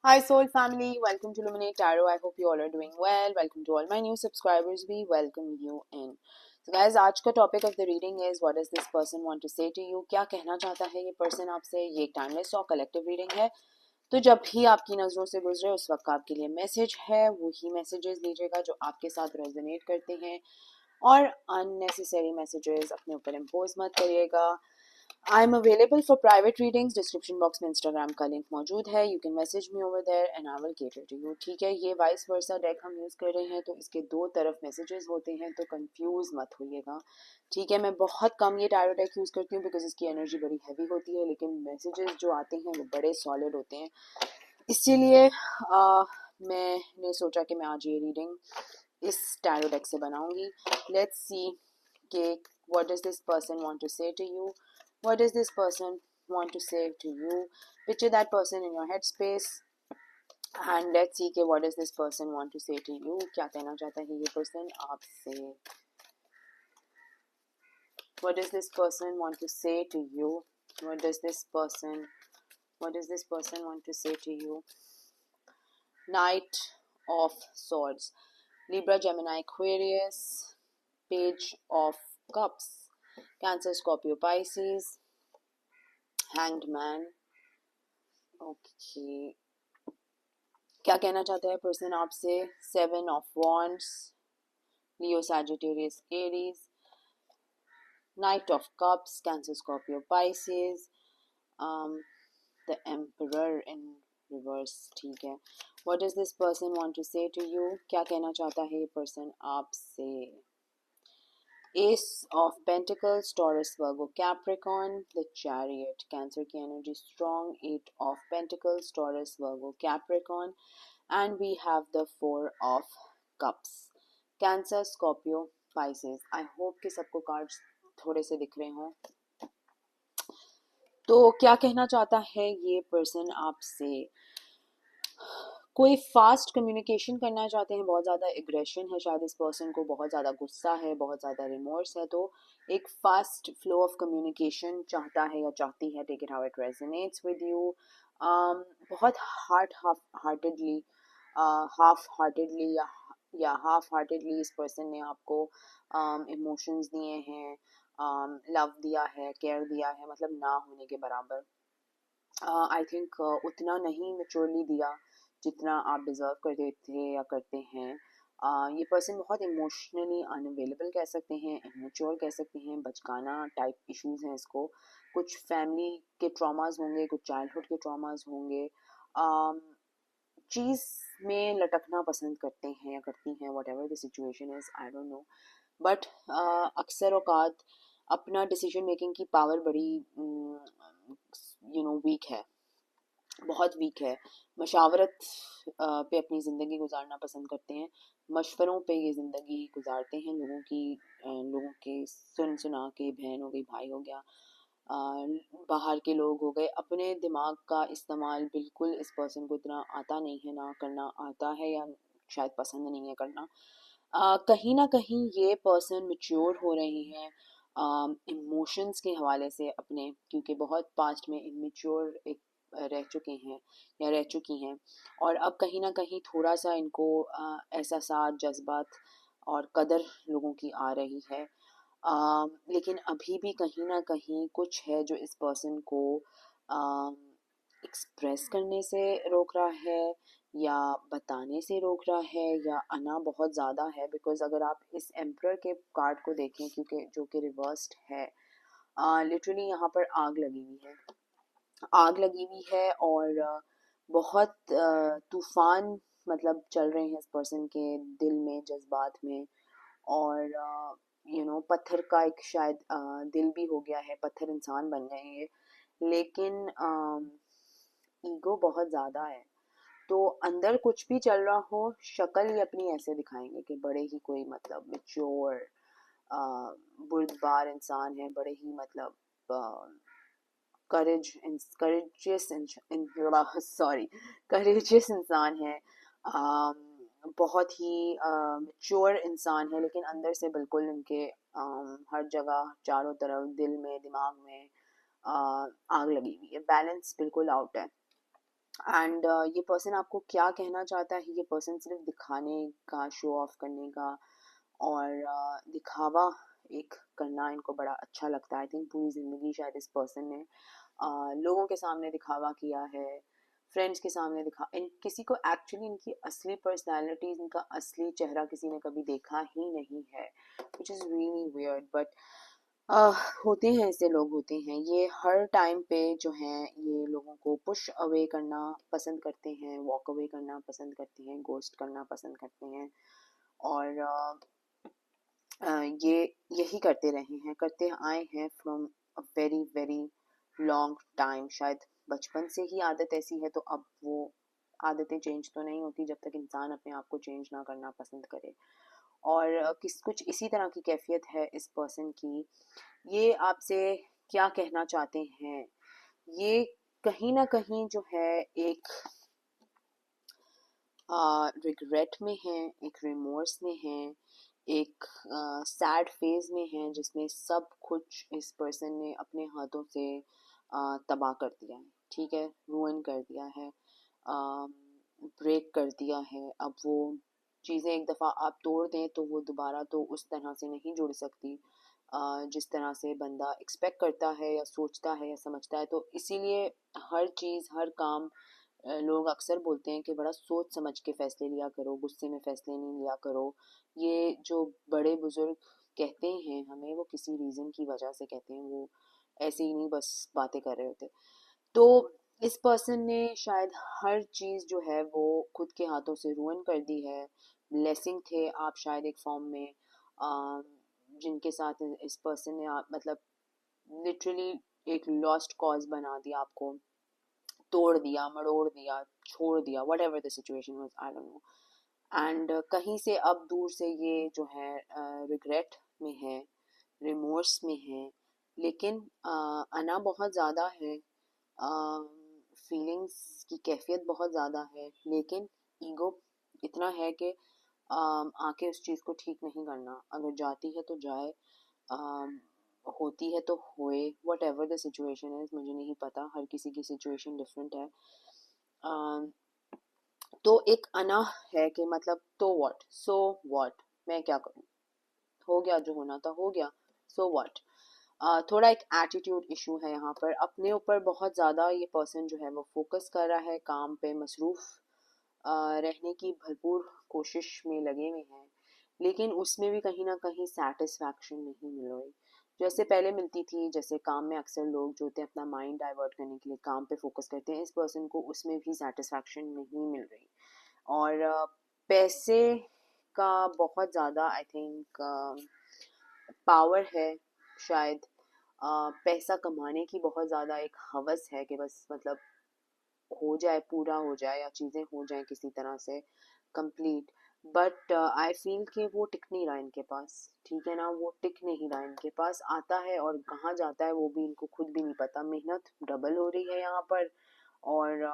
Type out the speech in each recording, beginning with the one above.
Hi Soul family, welcome to Luminate Tarot. I hope you all are doing well. Welcome to all my new subscribers. We welcome you in. So guys, आज का topic of the reading is what does this person want to say to you? क्या कहना चाहता है ये person आपसे? ये एक timeless और collective reading है. तो जब भी आपकी नज़रों से गुजरे उस वक्त आपके लिए मैसेज है, वही मैसेजेस लीजिएगा जो आपके साथ रेजोनेट करते हैं और unnecessary मैसेजेस अपने ऊपर इम्पोज मत करिएगा. I am available for private readings. Description box में इंस्टाग्राम का लिंक मौजूद है. You can message me over there and I will cater to you. ठीक है, ये वाइस वर्सा डेक हम यूज़ कर रहे हैं तो इसके दो तरफ मैसेजेस होते हैं, तो कंफ्यूज मत होइएगा. ठीक है, मैं बहुत कम ये टैरो डेक यूज़ करती हूँ बिकॉज इसकी एनर्जी बड़ी हैवी होती है, लेकिन मैसेजेस जो आते हैं वो बड़े सॉलिड होते हैं. इसीलिए मैंने सोचा कि मैं आज ये रीडिंग इस टैरो डेक से बनाऊंगी. लेट्स सी कि what does this person want to say to you. What does this person want to say to you? Picture that person in your headspace and let's see कि what does this person want to say to you. क्या कहना चाहता है ये person आपसे. What does this person want to say to you? What does this person want to say to you? Knight of Swords, Libra, Gemini, Aquarius, Page of Cups, Cancer, Scorpio, Pisces, Hanged Man. Okay, क्या कहना चाहता है person आपसे? 7 of wands, Leo, Sagittarius, Aries, knight of cups, Cancer, Scorpio, Pisces, the emperor in reverse. ठीक है, what does this person want to say to you? क्या कहना चाहता है ये पर्सन आपसे? Ace of Pentacles, Taurus, Virgo, Capricorn, the Chariot, Cancer की energy strong. 8 of Pentacles, Taurus, Virgo, Capricorn, and we have the 4 of Cups, Cancer, Scorpio, Pisces. I hope कि सबको cards थोड़े से दिख रहे हों. तो क्या कहना चाहता है ये पर्सन आपसे? कोई फास्ट कम्युनिकेशन करना चाहते हैं, बहुत ज़्यादा एग्रेशन है शायद इस पर्सन को, बहुत ज़्यादा गुस्सा है, बहुत ज़्यादा रिमोर्स है, तो एक फास्ट फ्लो ऑफ कम्युनिकेशन चाहता है या चाहती है. Take it how it resonates with you. बहुत हाफ हार्टेडली या हाफ हार्टेडली इस पर्सन ने आपको इमोशंस दिए हैं, लव दिया है, केयर दिया है, मतलब ना होने के बराबर. आई थिंक उतना नहीं मेच्योरली दिया जितना आप डिज़र्व करते थे या करते हैं. ये पर्सन बहुत इमोशनली अनअवेलेबल कह सकते हैं, इमेच्योर कह सकते हैं, बचकाना टाइप इश्यूज हैं इसको. कुछ फैमिली के ट्रॉमास होंगे, कुछ चाइल्डहुड के ट्रॉमास होंगे. चीज़ में लटकना पसंद करते हैं या करती हैं, what ever the situation is, I don't no. But अक्सर औकात अपना डिसीजन मेकिंग की पावर बड़ी वीक है, बहुत वीक है. मशावरत पे अपनी ज़िंदगी गुजारना पसंद करते हैं, मशवरों पे ये ज़िंदगी गुजारते हैं. लोगों के सुन सुना के, बहन हो गई, भाई हो गया, बाहर के लोग हो गए. अपने दिमाग का इस्तेमाल बिल्कुल इस पर्सन को इतना आता नहीं है, ना करना आता है या शायद पसंद नहीं है करना. कहीं ना कहीं ये पर्सन मैच्योर हो रहे हैं इमोशंस के हवाले से अपने, क्योंकि बहुत पास्ट में इमेच्योर एक रह चुके हैं या रह चुकी हैं, और अब कहीं ना कहीं थोड़ा सा इनको एहसास, जज्बात और कदर लोगों की आ रही है. लेकिन अभी भी कहीं ना कहीं कुछ है जो इस पर्सन को एक्सप्रेस करने से रोक रहा है या बताने से रोक रहा है, या अना बहुत ज़्यादा है. बिकॉज अगर आप इस एम्परर के कार्ड को देखें, क्योंकि जो कि रिवर्स्ड है, लिटरली यहाँ पर आग लगी हुई है, आग लगी हुई है, और बहुत तूफान मतलब चल रहे हैं इस पर्सन के दिल में, जज्बात में. और पत्थर का एक शायद दिल भी हो गया है, पत्थर इंसान बन गए हैं, लेकिन ईगो बहुत ज़्यादा है. तो अंदर कुछ भी चल रहा हो, शक्ल ही अपनी ऐसे दिखाएंगे कि बड़े ही कोई मतलब मेच्योर बुर्दबार इंसान है, बड़े ही मतलब करेजियस इंसान है, बहुत ही मैच्योर इंसान है, लेकिन अंदर से बिल्कुल उनके हर जगह, चारों तरफ, दिल में, दिमाग में आग लगी हुई है. बैलेंस बिल्कुल आउट है. एंड ये पर्सन आपको क्या कहना चाहता है, ये पर्सन सिर्फ दिखाने का, शो ऑफ करने का और दिखावा एक करना इनको बड़ा अच्छा लगता है। आई थिंक पूरी ज़िंदगी शायद इस पर्सन ने लोगों के सामने दिखावा किया है, फ्रेंड्स के सामने किसी को एक्चुअली इनकी असली पर्सनालिटी, इनका असली चेहरा किसी ने कभी देखा ही नहीं है, which is really weird. But होते हैं, ऐसे लोग होते हैं, ये हर टाइम पे जो हैं ये लोगों को पुश अवे करना पसंद करते हैं, वॉक अवे करना पसंद करते हैं, गोस्ट करना पसंद करते हैं। और ये यही करते रहे हैं, करते आए हैं from a very very long time. शायद बचपन से ही आदत ऐसी है, तो अब वो आदतें चेंज तो नहीं होती जब तक इंसान अपने आप को चेंज ना करना पसंद करे। और कुछ इसी तरह की कैफियत है इस पर्सन की। ये आपसे क्या कहना चाहते हैं, ये कहीं ना कहीं जो है एक रिग्रेट में है, एक रिमोर्स में है, एक सैड फेज में है जिसमें सब कुछ इस पर्सन ने अपने हाथों से तबाह कर दिया है, ठीक है, रुइन कर दिया है, ब्रेक कर दिया है। अब वो चीज़ें एक दफ़ा आप तोड़ दें तो वो दोबारा तो उस तरह से नहीं जुड़ सकती जिस तरह से बंदा एक्सपेक्ट करता है या सोचता है या समझता है। तो इसीलिए हर चीज़, हर काम लोग अक्सर बोलते हैं कि बड़ा सोच समझ के फैसले लिया करो, गुस्से में फैसले नहीं लिया करो। ये जो बड़े बुजुर्ग कहते हैं हमें, वो किसी रीज़न की वजह से कहते हैं, वो ऐसे ही नहीं बस बातें कर रहे होते। तो इस पर्सन ने शायद हर चीज़ जो है वो खुद के हाथों से रुइन कर दी है। ब्लेसिंग थे आप शायद एक फॉर्म में, जिनके साथ इस पर्सन ने आप मतलब लिटरली एक लॉस्ट कॉज बना दिया आपको, तोड़ दिया, मरोड़ दिया, छोड़ दिया, what ever the situation was, I don't no. And कहीं से अब दूर से ये जो है रिग्रेट में है, रिमोर्स में है, लेकिन अना बहुत ज़्यादा है, फीलिंग्स की कैफियत बहुत ज़्यादा है, लेकिन ईगो इतना है कि आके उस चीज़ को ठीक नहीं करना। अगर जाती है तो जाए, होती है तो होए, what ever the situation is, मुझे नहीं पता, हर किसी की सिचुएशन डिफरेंट है। तो एक अना है कि मतलब तो व्हाट, सो व्हाट, मैं क्या करूं, हो गया जो होना था हो गया, सो व्हाट। थोड़ा एक एटीट्यूड इशू है यहाँ पर, अपने ऊपर बहुत ज़्यादा ये पर्सन जो है वो फोकस कर रहा है, काम पे मसरूफ़ रहने की भरपूर कोशिश में लगे हुए हैं, लेकिन उसमें भी कहीं ना कहीं सेटिस्फैक्शन नहीं मिल रही जैसे पहले मिलती थी। जैसे काम में अक्सर लोग जो होते हैं अपना माइंड डाइवर्ट करने के लिए काम पे फोकस करते हैं, इस पर्सन को उसमें भी सेटिस्फैक्शन नहीं मिल रही। और पैसे का बहुत ज़्यादा आई थिंक पावर है शायद। पैसा कमाने की बहुत ज़्यादा एक हवस है कि बस मतलब हो जाए, पूरा हो जाए, या चीज़ें हो जाएं किसी तरह से कंप्लीट। बट आई फील कि वो टिक नहीं रहा इनके पास, ठीक है ना, वो टिक नहीं रहा इनके पास, आता है और कहाँ जाता है वो भी इनको खुद भी नहीं पता। मेहनत डबल हो रही है यहाँ पर, और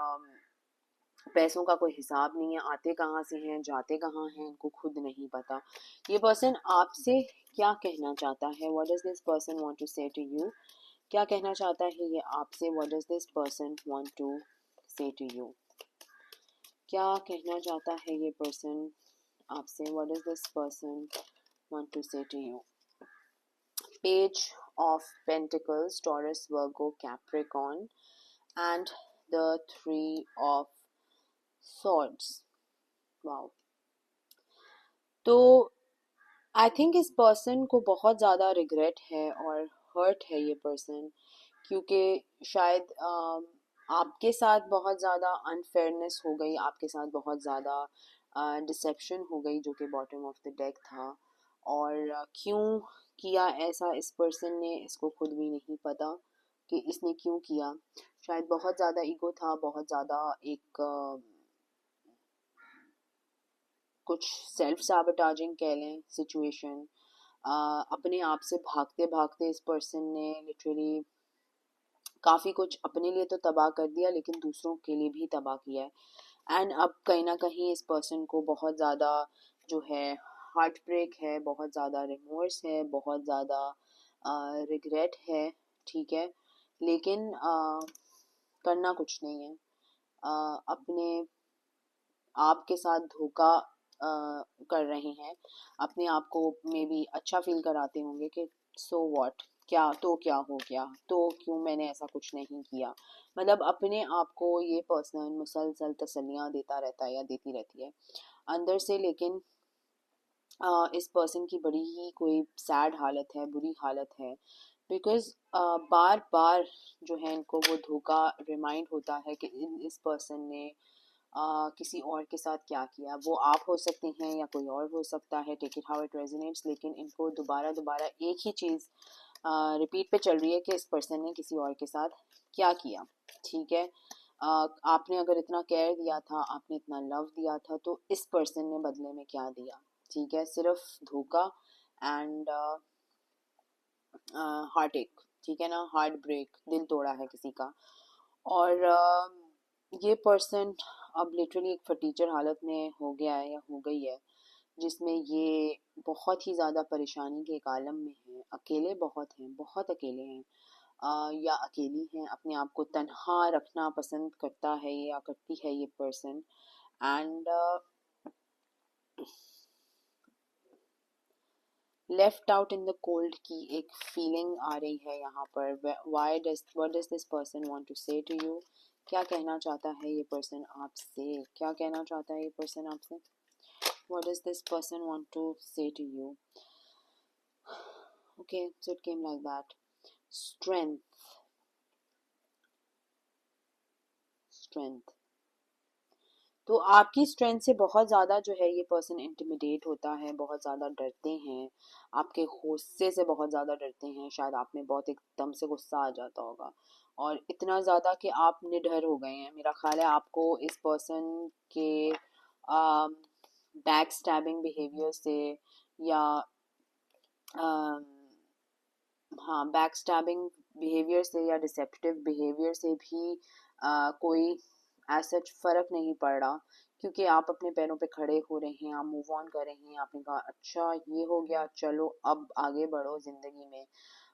पैसों का कोई हिसाब नहीं है, आते कहाँ से हैं, जाते कहाँ हैं, इनको खुद नहीं पता। ये पर्सन आपसे क्या कहना चाहता है, what does this person want to say to you, क्या कहना चाहता है ये आपसे, what does this person want to say to you, क्या कहना चाहता है ये पर्सन आपसे, what does this person want to say to you. Page of pentacles, Taurus, Virgo, Capricorn, and the three of swords, wow. तो I think इस person को बहुत ज़्यादा रिग्रेट है और हर्ट है ये पर्सन, क्योंकि शायद आपके साथ बहुत ज़्यादा अनफेयरनेस हो गई, आपके साथ बहुत ज़्यादा डिसेप्शन हो गई, जो कि बॉटम ऑफ द डेक था। और क्यों किया ऐसा इस पर्सन ने, इसको खुद भी नहीं पता कि इसने क्यों किया। शायद बहुत ज़्यादा ईगो था, बहुत ज़्यादा एक कुछ सेल्फ सैबोटाजिंग कह लें सिचुएशन। अपने आप से भागते भागते इस पर्सन ने लिटरली काफ़ी कुछ अपने लिए तो तबाह कर दिया, लेकिन दूसरों के लिए भी तबाह किया है। एंड अब कहीं ना कहीं इस पर्सन को बहुत ज़्यादा जो है हार्ट ब्रेक है, बहुत ज़्यादा रिमोर्स है, बहुत ज़्यादा रिग्रेट है, ठीक है, लेकिन करना कुछ नहीं है। अपने आप के साथ धोखा कर रहे हैं, अपने आप को मे बी अच्छा फील कराते होंगे कि सो व्हाट, क्या तो क्या हो गया, तो क्यों मैंने ऐसा कुछ नहीं किया। मतलब अपने आप को ये पर्सन मुसलसल तसल्लियाँ देता रहता है या देती रहती है अंदर से। लेकिन इस पर्सन की बड़ी ही कोई सैड हालत है, बुरी हालत है, बिकॉज बार बार जो है इनको वो धोखा रिमाइंड होता है कि इस पर्सन ने किसी और के साथ क्या किया। वो आप हो सकते हैं या कोई और हो सकता है, take it how it resonates, लेकिन इनको दोबारा दोबारा एक ही चीज़ रिपीट पे चल रही है कि इस पर्सन ने किसी और के साथ क्या किया। ठीक है, आपने अगर इतना केयर दिया था, आपने इतना लव दिया था, तो इस पर्सन ने बदले में क्या दिया। ठीक है, सिर्फ धोखा एंड हार्ट एक, ठीक है ना, हार्ट ब्रेक, दिल तोड़ा है किसी का। और ये पर्सन अब लिटरली एक फटीचर हालत में हो गया है या हो गई है, जिसमें ये बहुत ही ज़्यादा परेशानी के एक आलम में है, अकेले बहुत हैं, बहुत अकेले हैं, या अकेली हैं, अपने आप को तन्हा रखना पसंद करता है या करती है ये person. And left out in the cold की एक फीलिंग आ रही है यहाँ पर। What does this person want to say to you, क्या कहना चाहता है ये पर्सन आपसे, क्या कहना चाहता है ये पर्सन आपसे। What does this person want to say to you. Okay, so it came like that. Strength, strength, तो आपकी स्ट्रेंथ से बहुत ज़्यादा जो है ये पर्सन इंटिमिडेट होता है, बहुत ज़्यादा डरते हैं, आपके गुस्से से बहुत ज़्यादा डरते हैं। शायद आप में बहुत एकदम से गुस्सा आ जाता होगा, और इतना ज़्यादा कि आप निडर हो गए हैं। मेरा ख्याल है आपको इस पर्सन के बैक स्टैबिंग बिहेवियर से या हाँ, बैक स्टैबिंग बिहेवियर से या डिसेप्टिव बिहेवियर से भी कोई एज सच फ़र्क नहीं पड़ रहा, क्योंकि आप अपने पैरों पे खड़े हो रहे हैं, आप मूव ऑन कर रहे हैं, आपने कहा अच्छा ये हो गया, चलो अब आगे बढ़ो ज़िंदगी में,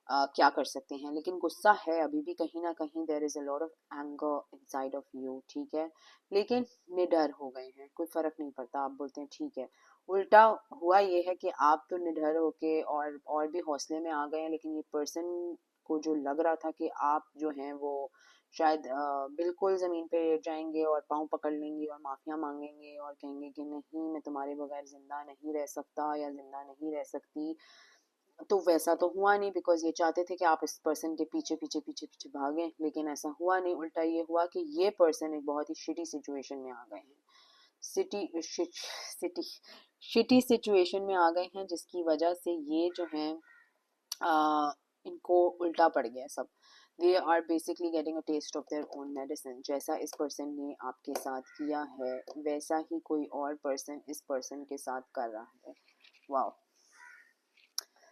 क्या कर सकते हैं। लेकिन गुस्सा है अभी भी कहीं ना कहीं, there is a lot of anger inside of you, ठीक है, लेकिन निडर हो गए हैं, कोई फ़र्क नहीं पड़ता, आप बोलते हैं ठीक है। उल्टा हुआ ये है कि आप तो निडर होके और भी हौसले में आ गए हैं, लेकिन ये पर्सन को जो लग रहा था कि आप जो हैं वो शायद बिल्कुल ज़मीन पे लेट जाएंगे और पाँव पकड़ लेंगे और माफिया मांगेंगे और कहेंगे कि नहीं मैं तुम्हारे बगैर ज़िंदा नहीं रह सकता या ज़िंदा नहीं रह सकती। तो वैसा तो हुआ नहीं, बिकॉज ये चाहते थे कि आप इस पर्सन के पीछे पीछे पीछे पीछे भागें, लेकिन ऐसा हुआ नहीं। उल्टा ये हुआ कि ये पर्सन एक बहुत ही शिटी सिचुएशन में आ गए हैं, सिटी शिटी सिचुएशन में आ गए हैं, जिसकी वजह से ये जो हैं इनको उल्टा पड़ गया सब। They are basically getting a taste of their own medicine. जैसा इस पर्सन ने आपके साथ किया है वैसा ही कोई और पर्सन इस पर्सन के साथ कर रहा है। वाओ,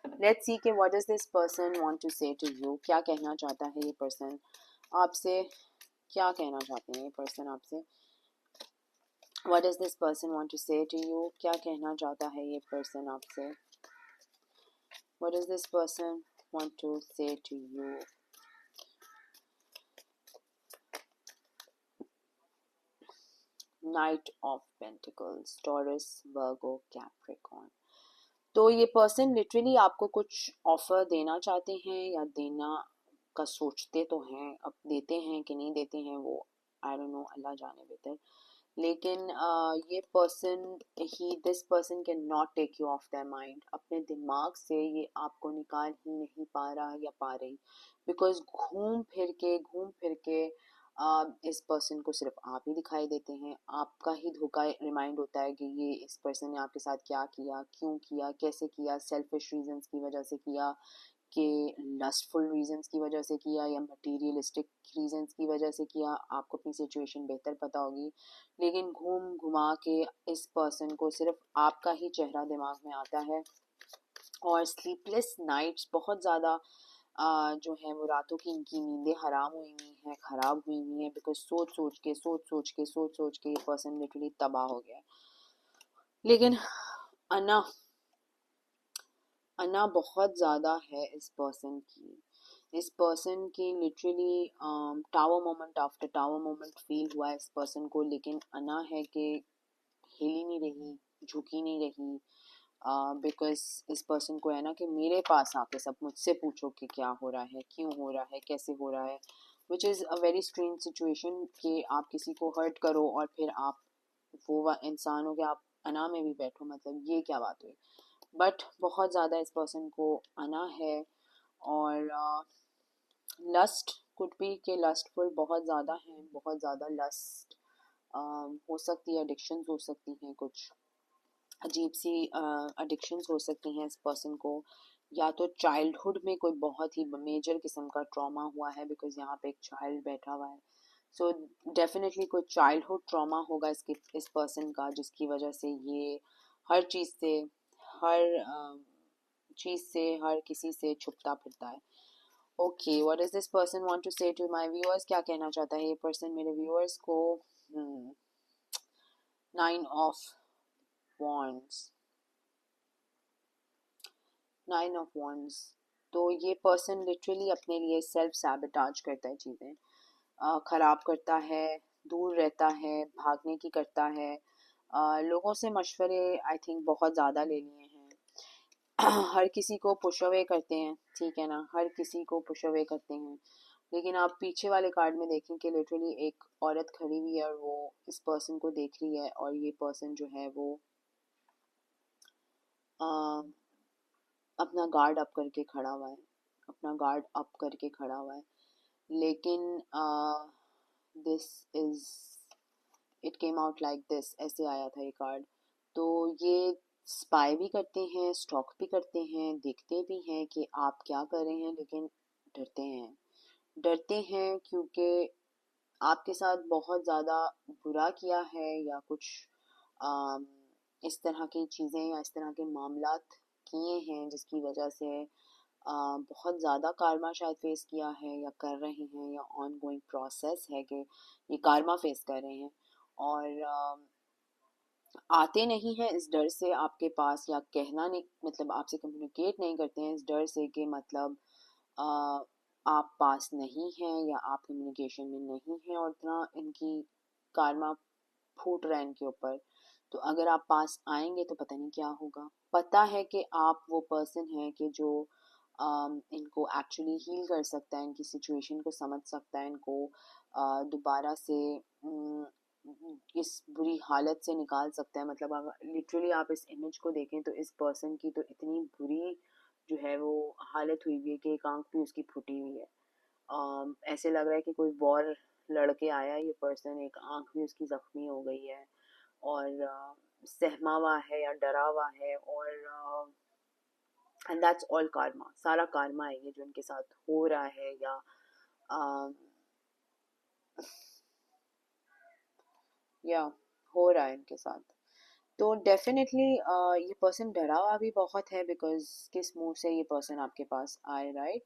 लेट्स सी कि what does this person want to say to you, क्या कहना चाहता है ये पर्सन आपसे, क्या कहना चाहते हैं ये पर्सन आपसे। What does this person want to say to you, क्या कहना चाहता है ये पर्सन आपसे। What does this person want to say to you. Knight of pentacles, Taurus, Virgo, Capricorn. तो ये पर्सन लिटरली आपको कुछ ऑफर देना चाहते हैं या देना का सोचते तो हैं, अब देते हैं कि नहीं देते हैं वो आई डोंट नो, अल्लाह जाने बेहतर। लेकिन ये पर्सन ही this person cannot take you off their mind, अपने दिमाग से ये आपको निकाल ही नहीं पा रहा या पा रही, बिकॉज घूम फिर के इस पर्सन को सिर्फ आप ही दिखाई देते हैं, आपका ही धोखा रिमाइंड होता है कि ये इस पर्सन ने आपके साथ क्या किया, क्यों किया, कैसे किया, सेल्फिश रीजंस की वजह से किया कि लस्टफुल रीजंस की वजह से किया या मटीरियलिस्टिक रीजंस की वजह से किया, आपको अपनी सिचुएशन बेहतर पता होगी। लेकिन घूम घुमा के इस पर्सन को सिर्फ आपका ही चेहरा दिमाग में आता है, और स्लीपलेस नाइट्स बहुत ज़्यादा जो है वो रातों की इनकी नींदें हराम हुई हुई हैं, ख़राब हुई हुई हैं, बिकॉज सोच सोच के ये पर्सन लिटरली तबाह हो गया है। लेकिन अना अना बहुत ज़्यादा है इस पर्सन की, इस पर्सन की literally tower moment after tower moment feel हुआ है इस पर्सन को, लेकिन अना है कि हिल ही नहीं रही, झुकी नहीं रही, बिकॉज इस पर्सन को है ना कि मेरे पास आके सब मुझसे पूछो कि क्या हो रहा है, क्यों हो रहा है, कैसे हो रहा है, which is a very strange situation कि आप किसी को हर्ट करो और फिर आप वो इंसान हो कि आप अना में भी बैठो, मतलब ये क्या बात हुई। बट बहुत ज़्यादा इस पर्सन को अना है, और लस्ट कुड बी के लस्टफुल बहुत ज़्यादा हैं, बहुत ज़्यादा लस्ट हो सकती है, एडिक्शंस हो सकती हैं, कुछ अजीब सी एडिक्शंस हो सकती हैं इस पर्सन को, या तो चाइल्डहुड में कोई बहुत ही मेजर किस्म का ट्रॉमा हुआ है, बिकॉज यहाँ पे एक चाइल्ड बैठा हुआ है, सो डेफिनेटली कोई चाइल्डहुड ट्रॉमा होगा इसके इस पर्सन का, जिसकी वजह से ये हर चीज़ से, हर चीज़ से, हर किसी से छुपता फिरता है। Okay, what is this person want to say to my viewers, क्या कहना चाहता है ये पर्सन मेरे व्यूअर्स को। 9 ऑफ वॉन्ड्स, 9 ऑफ वॉन्ड्स। तो ये पर्सन लिटरली अपने लिए सेल्फ सैबोटाज करता है, चीज़ें खराब करता है, दूर रहता है, भागने की करता है, लोगों से मशवरे आई थिंक बहुत ज़्यादा ले लिए हैं। हर किसी को पुश अवे करते हैं, ठीक है ना, हर किसी को पुश अवे करते हैं, लेकिन आप पीछे वाले कार्ड में देखें कि लिटरली एक औरत खड़ी हुई है और वो इस पर्सन को देख रही है, और ये पर्सन जो है वो आ, अपना गार्ड अप करके खड़ा हुआ है, अपना गार्ड अप करके खड़ा हुआ है, लेकिन this is, it came out like this, ऐसे आया था ये कार्ड। तो ये स्पाई भी करते हैं, स्टॉक भी करते हैं, देखते भी हैं कि आप क्या कर रहे हैं, लेकिन डरते हैं, डरते हैं क्योंकि आपके साथ बहुत ज़्यादा बुरा किया है, या कुछ अम, इस तरह की चीज़ें या इस तरह के मामलात किए हैं जिसकी वजह से बहुत ज़्यादा कार्मा शायद फेस किया है, या कर रहे हैं, या ऑन गोइंग प्रोसेस है कि ये कार्मा फेस कर रहे हैं, और आते नहीं हैं इस डर से आपके पास, या कहना नहीं, मतलब आपसे कम्युनिकेट नहीं करते हैं इस डर से कि मतलब आ, आप पास नहीं हैं, या आप कम्युनिकेशन में नहीं हैं, और इतना इनकी कार्मा फूट रहा है इनके ऊपर। तो अगर आप पास आएंगे तो पता नहीं क्या होगा। पता है कि आप वो पर्सन हैं कि जो इनको एक्चुअली हील कर सकता है, इनकी सिचुएशन को समझ सकता है, इनको दोबारा से इस बुरी हालत से निकाल सकता है। मतलब अगर लिटरली आप इस इमेज को देखें तो इस पर्सन की तो इतनी बुरी जो है वो हालत हुई हुई है कि एक आंख भी उसकी फूटी हुई है। ऐसे लग रहा है कि कोई वॉर लड़के आया है ये पर्सन, एक आंख भी उसकी जख्मी हो गई है, और सहमा हुआ है या डरा हुआ है, और एंड दैट्स ऑल कार्मा, सारा कार्मा है ये जो इनके साथ हो रहा है, या um, या हो रहा है इनके साथ। तो डेफिनेटली ये पर्सन डरा हुआ भी बहुत है, बिकॉज किस मुंह से ये पर्सन आपके पास आए, राइट,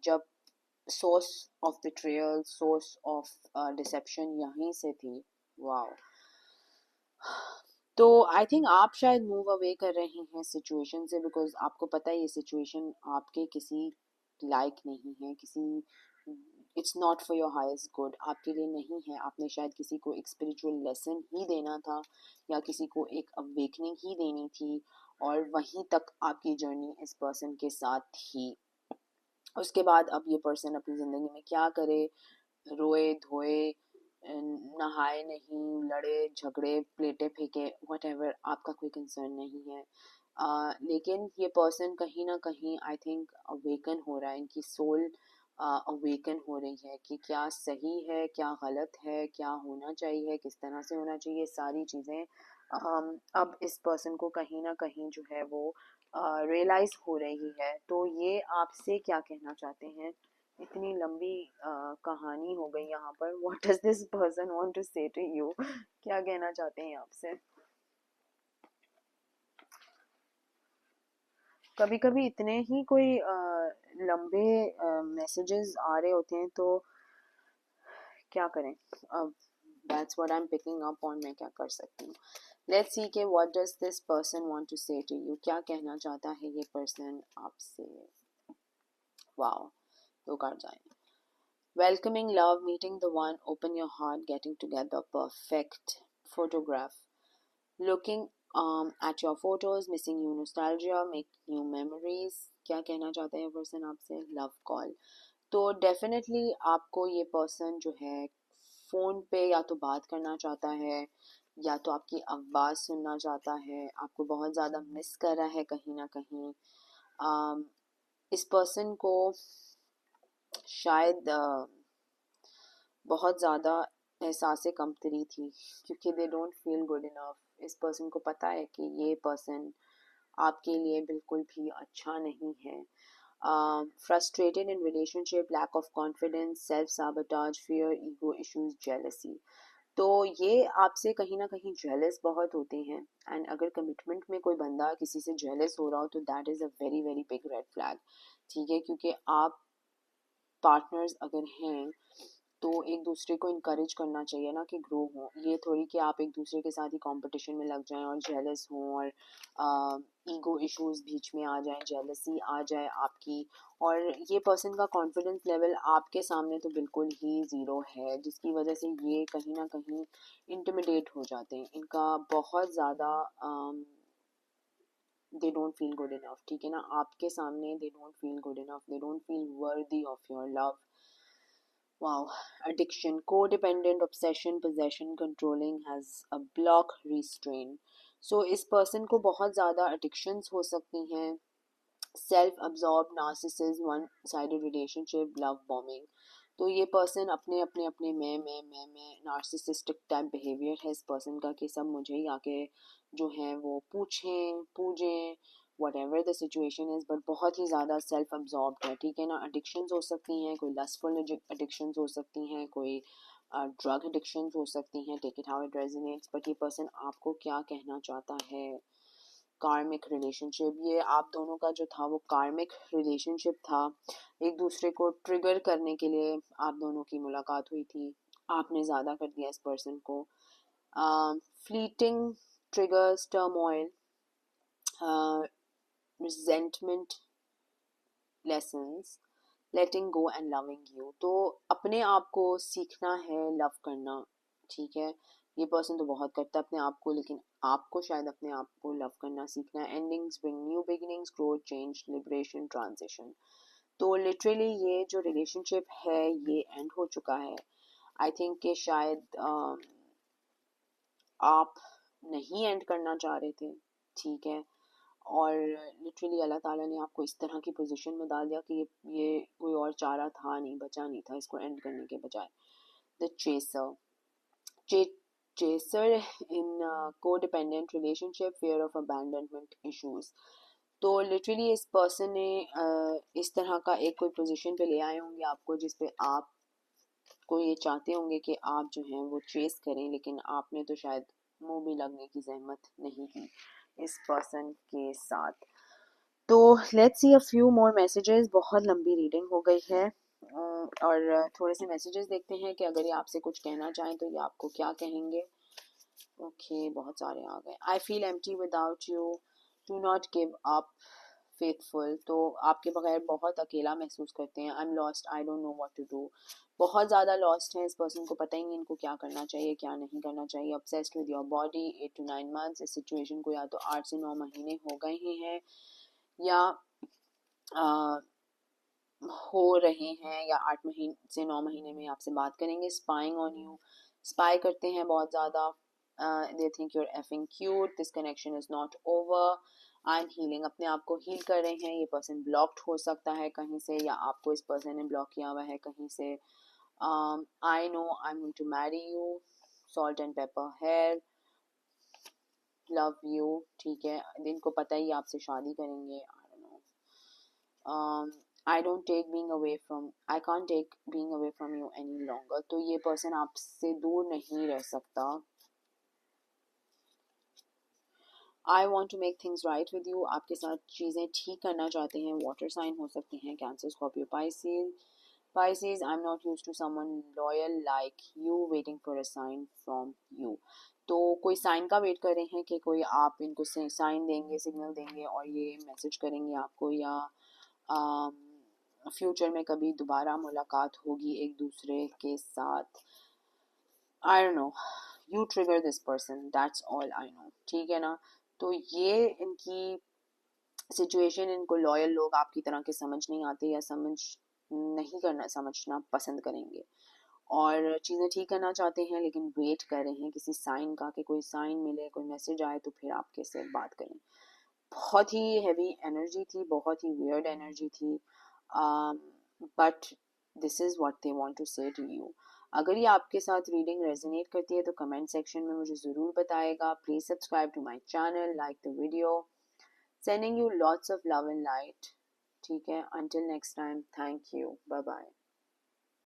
जब source of betrayal, source of deception यहीं से थी। वाओ। तो आई थिंक आप शायद मूव अवे कर रहे हैं सिचुएशन से, बिकॉज आपको पता है ये सिचुएशन आपके किसी लायक नहीं है, किसी, it's not for your highest good, आपके लिए नहीं है। आपने शायद किसी को एक स्पिरिचुअल लेसन ही देना था, या किसी को एक अवेकनिंग ही देनी थी, और वहीं तक आपकी जर्नी इस पर्सन के साथ थी। उसके बाद अब ये पर्सन अपनी ज़िंदगी में क्या करे, रोए धोए, नहाए नहीं, लड़े झगड़े, प्लेटें फेंके, वट एवर, आपका कोई कंसर्न नहीं है। लेकिन ये पर्सन कहीं ना कहीं आई थिंक अवेकन हो रहा है, इनकी सोल अवेकन हो रही है कि क्या सही है, क्या गलत है, क्या होना चाहिए, किस तरह से होना चाहिए, सारी चीज़ें अब इस पर्सन को कहीं ना कहीं जो है वो रियलाइज हो रही है। तो ये आपसे क्या कहना चाहते हैं, इतनी लंबी कहानी हो गई यहाँ पर। What does this person want to say to you, क्या कहना चाहते हैं आपसे। कभी कभी इतने ही कोई लंबे मैसेजेस आ रहे होते हैं, तो क्या करें अब, that's what I am picking up on, मैं क्या कर सकती हूँ। लेट्स सी के what does this person want to say to you, क्या कहना चाहता है ये पर्सन आपसे। वाओ, दो कार्ड आए। Welcoming love, meeting the one, open your heart, getting together, perfect, photograph, looking at your photos, missing you, nostalgia, make new memories। क्या कहना चाहते हैं पर्सन आपसे? Love call. तो डेफिनेटली आपको ये पर्सन जो है फ़ोन पे या तो बात करना चाहता है या तो आपकी आवाज़ सुनना चाहता है, आपको बहुत ज़्यादा मिस कर रहा है कहीं ना कहीं। इस पर्सन को शायद बहुत ज़्यादा एहसास कमतरी थी क्योंकि they don't feel good enough. इस पर्सन को पता है कि ये पर्सन आपके लिए बिल्कुल भी अच्छा नहीं है। Frustrated in relationship, lack of confidence, self sabotage, fear, ego issues, jealousy. तो ये आपसे कहीं ना कहीं जेलस बहुत होते हैं। एंड अगर कमिटमेंट में कोई बंदा किसी से जेलस हो रहा हो तो that is a very very big red flag. ठीक है, क्योंकि आप पार्टनर्स अगर हैं तो एक दूसरे को इनकरेज करना चाहिए ना कि ग्रो हो। ये थोड़ी कि आप एक दूसरे के साथ ही कंपटीशन में लग जाएं और जेलस हों और ईगो इश्यूज बीच में आ जाएं, जेलसी आ जाए आपकी। और ये पर्सन का कॉन्फिडेंस लेवल आपके सामने तो बिल्कुल ही ज़ीरो है, जिसकी वजह से ये कहीं ना कहीं इंटिमिडेट हो जाते हैं। इनका बहुत ज़्यादा they don't feel good enough. ठीक है ना, आपके सामने they don't feel good enough, they don't feel worthy of your love. Wow. Addiction, codependent, obsession, possession, controlling, has a block, restraint. So इस person को बहुत ज़्यादा addictions हो सकती हैं, self absorb, narcissism, one sided relationship, love bombing. तो ये person अपने अपने अपने मैं नार्सिसिस्टिक टाइप बिहेवियर है इस पर्सन का कि सब मुझे ही आके जो है वो पूछें पूजें, whatever the situation is, but बहुत ही ज़्यादा सेल्फ अब्जॉर्ब्ड है। ठीक है ना, एडिक्शंस हो सकती हैं, कोई लस्टफुल एडिक्शंस हो सकती हैं, कोई ड्रग एडिक्शंस हो सकती हैं, take it how it resonates. But ये पर्सन आपको क्या कहना चाहता है? कार्मिक रिलेशनशिप, ये आप दोनों का जो था वो कार्मिक रिलेशनशिप था। एक दूसरे को ट्रिगर करने के लिए आप दोनों की मुलाकात हुई थी, आपने ज़्यादा कर दिया इस पर्सन को। Fleeting triggers, turmoil, resentment, lessons, letting go and loving you. तो अपने आप को सीखना है लव करना। ठीक है, ये पर्सन तो बहुत करता है अपने आप को, लेकिन आपको शायद अपने आप को लव करना सीखना है। Endings bring new beginnings, growth, change, liberation, transition. तो लिटरली ये जो रिलेशनशिप है ये एंड हो चुका है। आई थिंक कि शायद आप नहीं एंड करना चाह रहे थे। ठीक है, और लिटरली अल्लाह ताला ने आपको इस तरह की पोजीशन में डाल दिया कि ये कोई और चारा था नहीं, बचा नहीं था इसको एंड करने के बजाय। The chaser, chaser in codependent relationship, fear of abandonment issues। तो लिटरली इस पर्सन ने इस तरह का एक कोई पोजीशन पे ले आए होंगे आपको जिसपे आप को ये चाहते होंगे कि आप जो हैं वो चेस करें, लेकिन आपने तो शायद मुंह भी लगने की जहमत नहीं की इस पर्सन के साथ। तो let's see a few more messages. बहुत लंबी रीडिंग हो गई है और थोड़े से मैसेजेस देखते हैं कि अगर ये आपसे कुछ कहना चाहें तो ये आपको क्या कहेंगे। ओके, बहुत सारे आ गए। I feel empty without you, do not give up, faithful. तो आपके बगैर बहुत अकेला महसूस करते हैं। I am lost, I don't know what to do. बहुत ज़्यादा लॉस्ट हैं, इस पर्सन को पता ही नहीं इनको क्या करना चाहिए क्या नहीं करना चाहिए। Obsessed with your body, 8 to 9 months। इस सिचुएशन को या तो 8 से 9 महीने हो गए ही हैं या हो रहे हैं या 8 महीने से 9 महीने में आपसे बात करेंगे। स्पाइंग ऑन यू, स्पाई करते हैं बहुत ज़्यादा। They think you're effing cute, this connection is not over. I am healing, अपने आप को हील कर रहे हैं। ये पर्सन ब्लॉक्ड हो सकता है कहीं से या आपको इस पर्सन ने ब्लॉक किया हुआ है कहीं से। I know I am going to marry you, salt and pepper hair, love you. ठीक है, इनको पता ही आपसे शादी करेंगे। I don't know, I don't take being away from, I can't take being away from you any longer। तो ये पर्सन आपसे दूर नहीं रह सकता। I want to make things right with you, आपके साथ चीज़ें ठीक करना चाहते हैं। वाटर साइन हो सकते हैं, cancer, Scorpio, Pisces, I'm not used to someone loyal like you, waiting for a sign from you। तो कोई साइन का वेट कर रहे हैं कि कोई आप इनको साइन देंगे, सिग्नल देंगे और ये मैसेज करेंगे आपको, या फ्यूचर में कभी दोबारा मुलाकात होगी एक दूसरे के साथ। आई don't no, you trigger this person, that's all I know, ठीक है ना। तो ये इनकी सिचुएशन, इनको लॉयल लोग आपकी तरह के समझ नहीं आते या समझ नहीं करना, समझना पसंद करेंगे और चीज़ें ठीक करना चाहते हैं, लेकिन वेट कर रहे हैं किसी साइन का, कि कोई साइन मिले, कोई मैसेज आए तो फिर आपके से बात करें। बहुत ही हैवी एनर्जी थी, बहुत ही वियर्ड एनर्जी थी, but this is what they want to say to you. अगर ये आपके साथ रीडिंग रेजोनेट करती है तो कमेंट सेक्शन में मुझे ज़रूर बताएगा। Please subscribe to my channel, like the video, sending you lots of love and light, ठीक है। until next time, thank you, bye bye।